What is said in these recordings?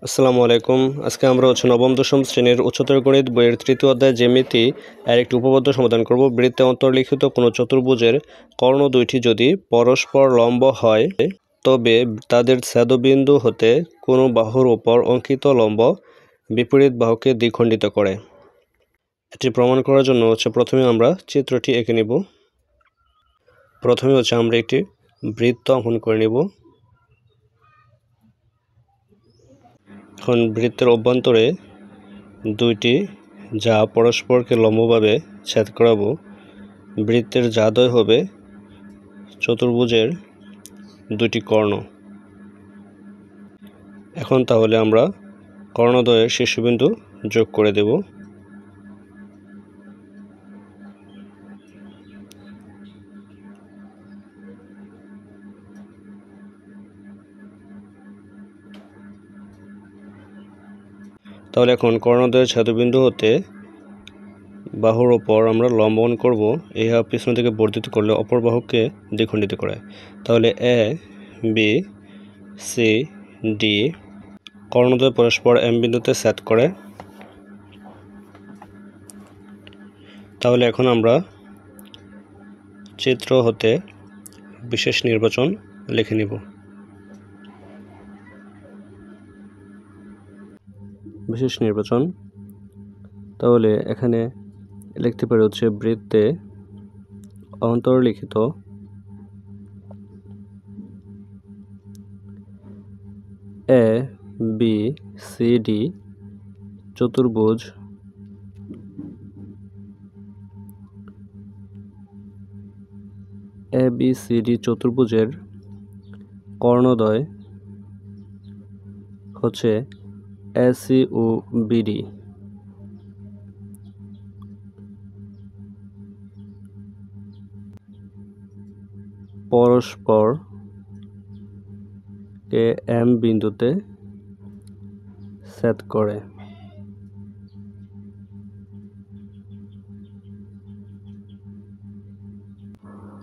আসসালামু আলাইকুম। আজকে আমরা নবম দশম শ্রেণীর উচ্চতর গণিত বইয়ের তৃতীয় অধ্যায় জ্যামিতি এর একটি উপপাদ্য সমাধান করব। বৃত্তে অন্তর্লিখিত কোনো চতুর্ভুজের কর্ণ দুইটি যদি পরস্পর লম্ব হয় তবে তাদের ছেদবিন্দু হতে কোনো বাহুর উপর অঙ্কিত লম্ব বিপরীত বাহুকে দ্বিখণ্ডিত করে। এটি প্রমাণ করার জন্য প্রথমে আমরা চিত্রটি এঁকে নেব। প্রথমে আমরা একটি বৃত্ত অঙ্কন করে নেব। এখন বৃত্তের অভ্যন্তরে দুইটি যা পরস্পরকে লম্বভাবে ছেদ করাবো বৃত্তের জাদ্বয় হবে চতুর্ভুজের দুইটি কর্ণ। এখন তাহলে আমরা কর্ণদ্বয়ের শীর্ষবিন্দু যোগ করে দেব। তাহলে এখন কর্ণদ্বয়ের ছেদবিন্দু হতে বাহুর ওপর আমরা লম্ব অঙ্কন করব। ইহা পিছন থেকে বর্ধিত করলে অপর বাহুকে দ্বিখণ্ডিত করে। তাহলে এ বি সি ডি কর্ণদ্বয় পরস্পর এম বিন্দুতে ছেদ করে। তাহলে এখন আমরা চিত্র হতে বিশেষ নির্বাচন লিখে নিব। বিশেষ নির্বাচন, তাহলে এখানে লিখতে পারি বৃত্তে অন্তর্লিখিত এ বি সি ডি চতুর্ভুজ এ বি সি ডি চতুর্ভুজের কর্ণদ্বয় হচ্ছে এসি ও বিডি। পরস্পর কে এম বিন্দুতে ছেদ করে।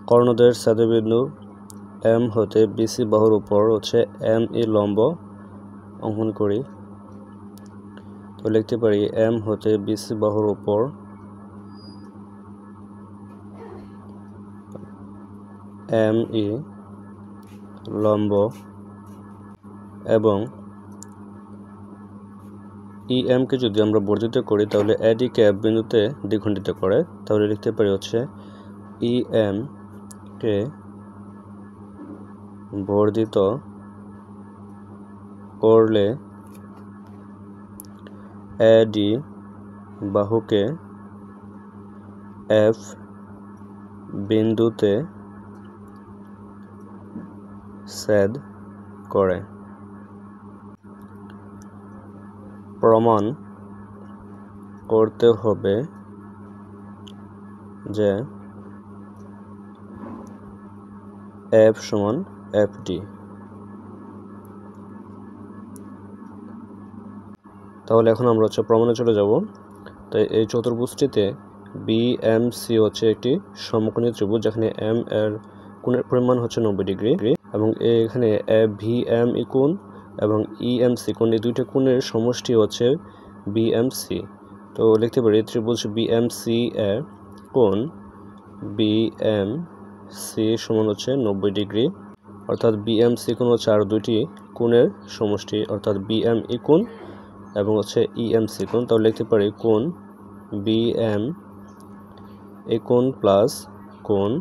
কর্ণদ্বয়ের ছেদবিন্দু এম হতে বিসি বাহুর উপর এম ই লম্ব অঙ্কন করি। তো লিখতে পারি এম হতে বিসি বাহুর উপর এম ই লম্ব এবং ই এম কে যদি আমরা বর্ধিত করি তাহলে এডি কে এফ বিন্দুতে দ্বিখণ্ডিত করে। তাহলে লিখতে পারি ই এম কে বর্ধিত করলে এডি বাহুকে এফ বিন্দুতে ছেদ করে। প্রমাণ করতে হবে যে এফ সমান এফ ডি। তাহলে এখন আমরা প্রমাণে চলে যাব। তাই এই চতুর্ভুজটিতে বি এম সি একটি সমকোণী ত্রিভুজ, যেখানে এম এর কোণের পরিমাণ 90 ডিগ্রি এবং এখানে ভি এম ই কোণ এবং ই এম সি কোণ, এই দুইটা কোণের সমষ্টি বি এম সি। তো লিখতে পারি ত্রিভুজ বি এম সি এর কোণ বি এম সি সমান 90 ডিগ্রি, অর্থাৎ বি এম সি কোণ আর দুইটি কোণের সমষ্টি, অর্থাৎ বি এম ই কোণ এবং ই এম সি কোণ। তাহলে লিখতে পারি কোণ বি এম এ কোণ প্লাস কোণ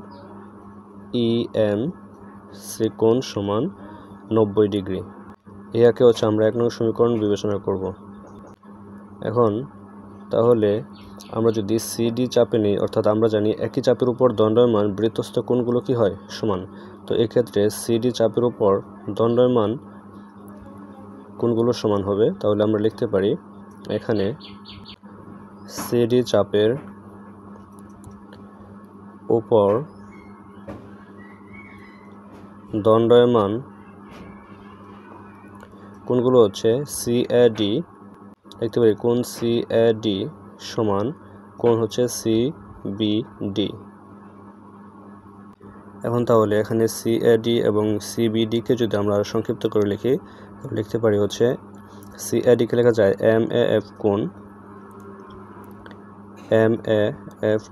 ই এম সি কোণ সমান 90 ডিগ্রি। ইহাকে আমরা 1 নং সমীকরণ বিবেচনা করব। এখন তাহলে আমরা যদি সিডি চাপে নিই, অর্থাৎ আমরা জানি একই চাপের উপর দণ্ডায়মান বৃত্তস্থ কোণগুলো কি হয়, সমান। তো এক্ষেত্রে সিডি চাপের উপর দণ্ডায়মান কোণগুলো সমান হবে। তাহলে আমরা লিখতে পারি এখানে সিডি চাপের উপর দণ্ডায়মান কোণগুলো সিএডি। লিখতে পারি কোণ সিএডি সমান কোণ সিবিডি। এখন তাহলে এখানে সিএডি এবং সিবিডি কে যদি আমরা সংক্ষিপ্ত করে লিখি, লিখতে পারি CADকে লেখা যায় MAF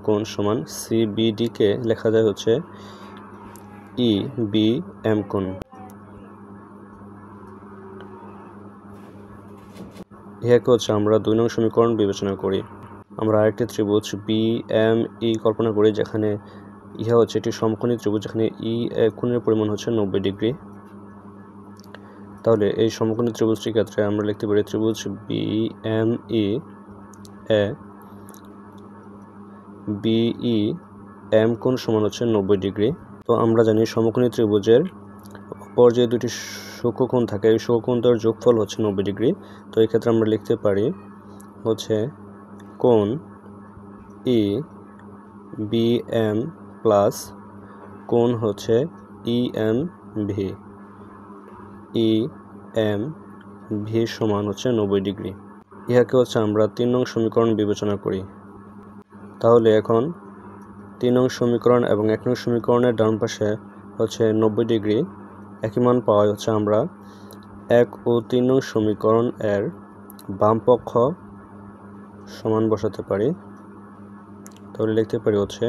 কোণ সমান CBDকে লেখা যায় হচ্ছে EBM কোণ। ইহাকে হচ্ছে আমরা 2 নং সমীকরণ বিবেচনা করি। আমরা আরেকটি ত্রিভুজ BME কল্পনা করি, যেখানে ইহা হচ্ছে একটি সমকোণী ত্রিভুজ, যেখানে কোণের পরিমাণ হচ্ছে 90 ডিগ্রি। তাহলে এই সমকোণী ত্রিভুজটির ক্ষেত্রে আমরা লিখতে পারি ত্রিভুজ BEM কোণ সমান হচ্ছে 90 ডিগ্রি। তো আমরা জানি সমকোণী ত্রিভুজের অপর যে দুটি সূক্ষ্মকোণ থাকে, এই সূক্ষ্মকোণটার যোগফল হচ্ছে 90 ডিগ্রি। তো এই ক্ষেত্রে আমরা লিখতে পারি হচ্ছে কোণ EBM প্লাস কোণ হচ্ছে EMV সমান হচ্ছে 90 ডিগ্রি। ইহাকে হচ্ছে আমরা 3 নং সমীকরণ বিবেচনা করি। তাহলে এখন 3 নং সমীকরণ এবং 1 নং সমীকরণের ডান পাশে হচ্ছে 90 ডিগ্রি একই মান পাওয়া হচ্ছে আমরা 1 ও 3 নং সমীকরণ এর বাম পক্ষ সমান বসাতে পারি। তাহলে লিখতে পারি হচ্ছে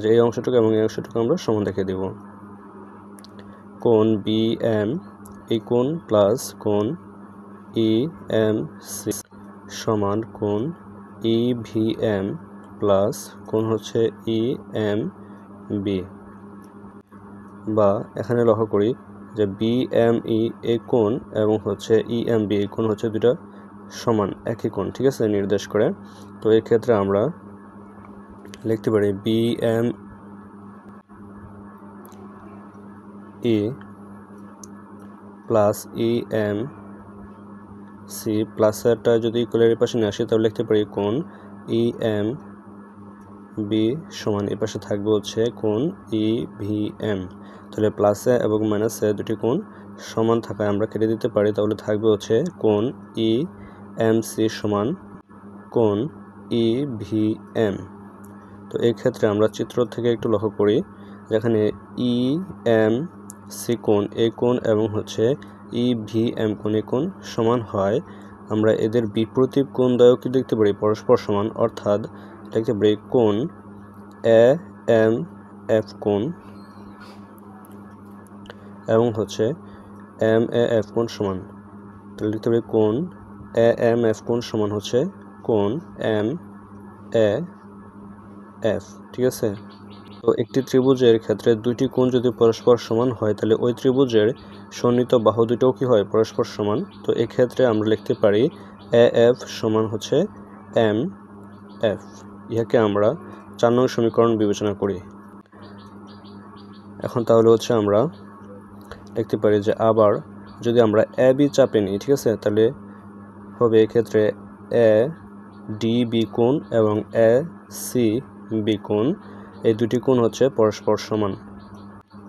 যে এই অংশটুকু এবং এই অংশটুকু আমরা সমান রেখে দেব। কোণ BM এই কোণ প্লাস কোণ EMC সমান কোণ EVM প্লাস কোণ হচ্ছে EMB। বা এখানে লক্ষ্য করি যে BME এই কোণ এবং হচ্ছে EMB এই কোণ হচ্ছে দুটো সমান একই কোণ, ঠিক আছে, নির্দেশ করে। তো এই ক্ষেত্রে আমরা লিখতে পারি BME প্লাস EMC প্লাসেরটা যদি ইকুয়ালের পাশে নিয়ে আসি তাহলে লিখতে পারি কোণ EMB সমান এই পাশে থাকবে হচ্ছে কোণ EVM। তাহলে প্লাসে এবং মাইনাসে দুটি কোণ সমান থাকায় আমরা কেটে দিতে পারি। তাহলে থাকবে হচ্ছে কোণ EMC সমান কোণ EVM। তো এই ক্ষেত্রে আমরা চিত্র থেকে একটু লক্ষ্য করি, যেখানে EMC কোণ এই কোণ এবং হচ্ছে EVM কোণ এই কোণ সমান হয়, আমরা এদের বিপরীত কোণ দ্বয়ও কি লিখতে পারি পরস্পর সমান, অর্থাৎ লিখতে পারি কোণ AMF কোণ এবং হচ্ছে MAF কোণ সমান। তাহলে লিখতে পারি কোণ AMF কোণ সমান হচ্ছে কোণ MAF, ঠিক আছে। তো একটি ত্রিভুজের ক্ষেত্রে দুইটি কোণ যদি পরস্পর সমান হয় তাহলে ওই ত্রিভুজের সন্নিহিত বাহু দুটোও কি হয় পরস্পর সমান। তো এই ক্ষেত্রে আমরা লিখতে পারি AF সমান হচ্ছে MF। ইহাকে আমরা 4 নং সমীকরণ বিবেচনা করি। এখন তাহলে হচ্ছে আমরা লিখতে পারি যে আবার যদি আমরা AB চাপে নিই, ঠিক আছে, তাহলে হবে এক্ষেত্রে ADB কোণ এবং ACB কোণ এই দুটি কোণ হচ্ছে পরস্পর সমান,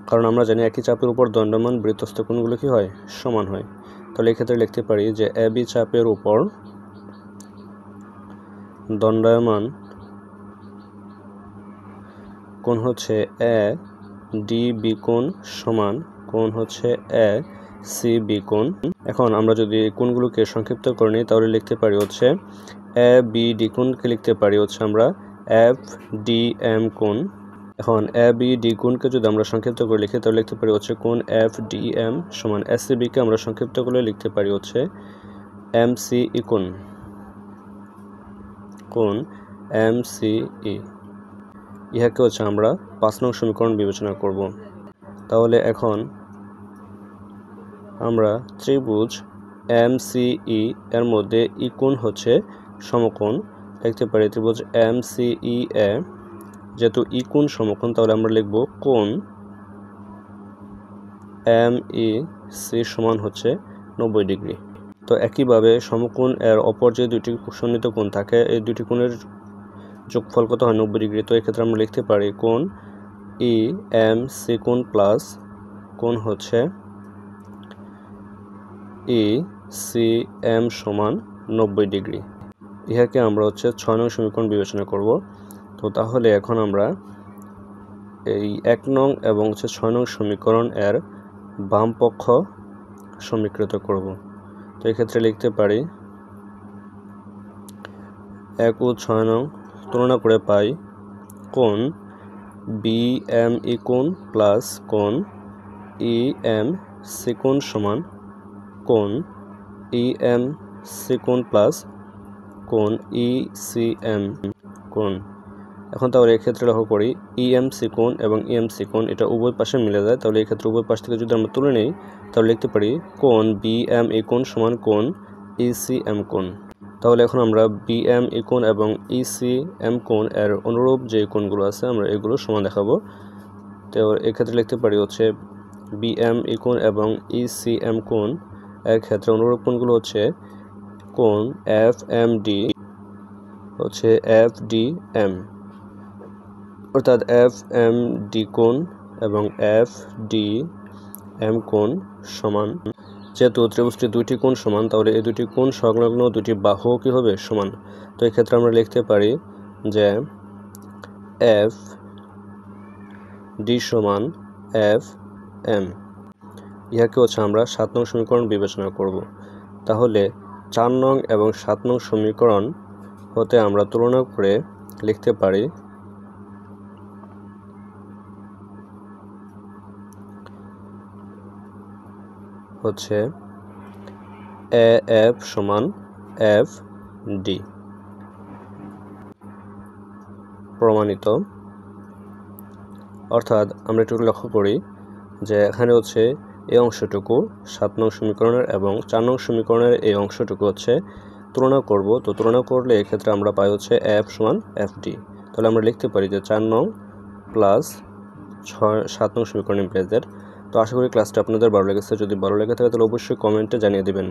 কারণ আমরা জানি একই চাপের উপর দণ্ডমান বৃত্তস্থ কোণগুলো কি হয় সমান হয়। তাহলে এক্ষেত্রে লিখতে পারি যে AB চাপের উপর দণ্ডায়মান কোণ হচ্ছে ADB কোণ সমান কোণ হচ্ছে ACB কোণ। এখন আমরা যদি কোণগুলোকে সংক্ষিপ্ত করে নিই তাহলে লিখতে পারি হচ্ছে ABD কোণকে লিখতে পারি হচ্ছে আমরা FDM কোণ। এখন ABD কোণকে যদি আমরা সংক্ষিপ্ত করে লিখি তাহলে লিখতে পারি হচ্ছে কোণ FDM সমান ACB কে আমরা সংক্ষিপ্ত করে লিখতে পারি হচ্ছে MCE কোণ MCE। ইহাকে হচ্ছে আমরা 5 নং সমীকরণ বিবেচনা করব। তাহলে এখন আমরা ত্রিভুজ MCE এর মধ্যে ই কোণ হচ্ছে সমকোণ, লিখতে পারি ত্রিভুজ MCE এ যেহেতু ই কোণ সমকোণ তাহলে আমরা লিখব কোণ MEC সমান হচ্ছে 90 ডিগ্রি। তো একইভাবে সমকোণ এর অপর যে দুটি সন্নিহিত কোণ থাকে এই দুটি কোণের যোগফল কত হয় 90 ডিগ্রি। তো এক্ষেত্রে আমরা লিখতে পারি কোণ EMC কোণ প্লাস কোণ হচ্ছে ECM সমান 90 ডিগ্রি। ইহাকে আমরা হচ্ছে 6 নং সমীকরণ বিবেচনা করব। তো তাহলে এখন আমরা এই 1 নং এবং হচ্ছে 6 নং সমীকরণ এর বাম পক্ষ সমীকৃত করব। তো এক্ষেত্রে লিখতে পারি 1 ও 6 নং তুলনা করে পাই কোণ BME কোণ প্লাস কোণ EMC কোণ সমান কোণ EMC কোণ প্লাস কোণ ECM কোণ। এখন তাহলে এক্ষেত্রে লক্ষ্য করি EMC কোণ এবং EMC কোণ এটা উভয় পাশে মিলে যায়, তাহলে এক্ষেত্রে উভয় পাশ থেকে যদি আমরা তুলে নিই তাহলে লিখতে পারি কোণ BME কোণ সমান কোণ ECM কোণ। তাহলে এখন আমরা BME কোণ এবং ECM কোণ এর অনুরূপ যে কোণগুলো আছে আমরা এগুলো সমান দেখাবো। তো এক্ষেত্রে লিখতে পারি হচ্ছে BME কোণ এবং ECM কোণ এর ক্ষেত্রে অনুরূপ কোণগুলো হচ্ছে কোণ FMD হচ্ছে FDM, অর্থাৎ FMD কোণ এবং FDM কোণ সমান। যেহেতু ত্রিভুজটি দুইটি কোণ সমান তাহলে এই দুটি কোণ সংলগ্ন দুটি বাহু কি হবে সমান। তো এক্ষেত্রে আমরা লিখতে পারি যে FD সমান FM। ইহাকে হচ্ছে আমরা 7 নং সমীকরণ বিবেচনা করব। তাহলে 4 নং এবং 7 নং সমীকরণ হতে আমরা তুলনা করে লিখতে পারি হচ্ছে AF সমান FD প্রমাণিত। অর্থাৎ আমরা একটু লক্ষ্য করি যে এখানে হচ্ছে এই অংশটুকু 7 নং সমীকরণের এবং 4 নং সমীকরণের এই অংশটুকু হচ্ছে তুলনা করব। তো তুলনা করলে এক্ষেত্রে আমরা পাই হচ্ছে F সমান FD। তাহলে আমরা লিখতে পারি যে 4 নং প্লাস 7 নং সমীকরণ ইমপ্লাইজ দ্যাট। তো আশা করি ক্লাসটা আপনাদের ভালো লেগেছে। যদি ভালো লেগে থাকে তাহলে অবশ্যই কমেন্টে জানিয়ে দিবেন।